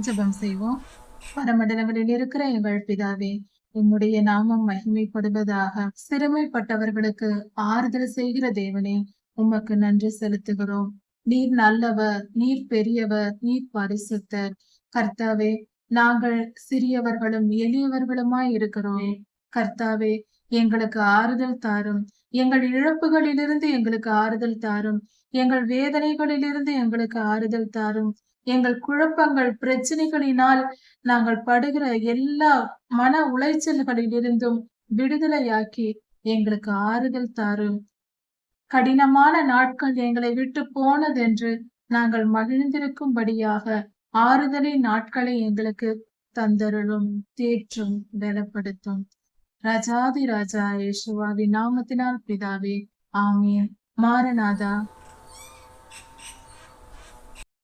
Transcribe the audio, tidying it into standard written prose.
ஜெபம் செய்வோம். பரமண்டலங்களில் இருக்கிற எங்கள் பிதாவே, உம்முடைய நாமம் மகிமைப்படுவதாக. சிறுமைப்பட்டவர்களுக்கு ஆறுதல் செய்கிற தேவனே, உமக்கு நன்றி செலுத்துகிறோம். நீர் நல்லவர், நீர் பெரியவர், நீர் பரிசுத்தர். கர்த்தாவே, நாங்கள் சிறியவர்களும் எளியவர்களுமாய் இருக்கிறோம். கர்த்தாவே, எங்களுக்கு ஆறுதல் தாரும். எங்கள் இழப்புகளிலிருந்து எங்களுக்கு ஆறுதல் தாரும். எங்கள் வேதனைகளிலிருந்து எங்களுக்கு ஆறுதல் தாரும். எங்கள் குழப்பங்கள், பிரச்சனைகளினால் நாங்கள் படுகிற எல்லா மன உளைச்சல்களிலிருந்தும் விடுதலையாக்கி எங்களுக்கு ஆறுதல் தாரும். கடினமான நாட்கள் எங்களை விட்டு போனதென்று நாங்கள் மகிழ்ந்திருக்கும்படியாக ஆறுதலின் நாட்களை எங்களுக்கு தந்தருளும், தேற்றும், பலப்படுத்தும். ராஜாதி ராஜா இயேசுவாவின் நாமத்தினால் பிதாவே, ஆமென். மாரநாதா.